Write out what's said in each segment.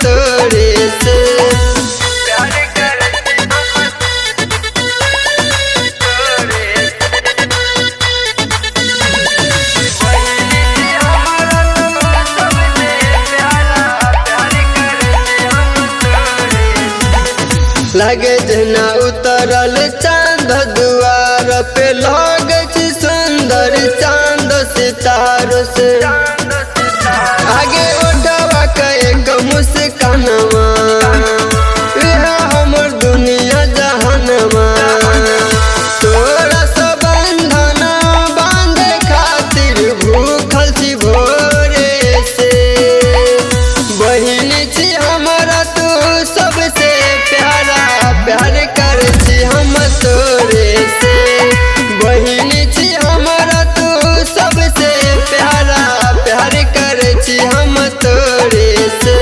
तोरे से। लगे जना उतरल चांद दुआर पे, लगे सुंदर चांद सितारों से। आगे उठवा के एक मुस्कानवा, यह हमर दुनिया जहानवा। तोरा से बंधन बांधे खातिर भूखल छी भोरे से। बहिनी छी हमारा तू सबसे प्यारा, प्यार कर छी हम तोरे से। बहिनी छी हमारा तू सबसे प्यारा, प्यार कर छी हम तोरे से।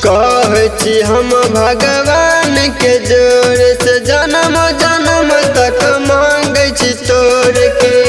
कहे छी हम भगवान के जोर से, जन्म जन्म तक मांगे छी तोर के।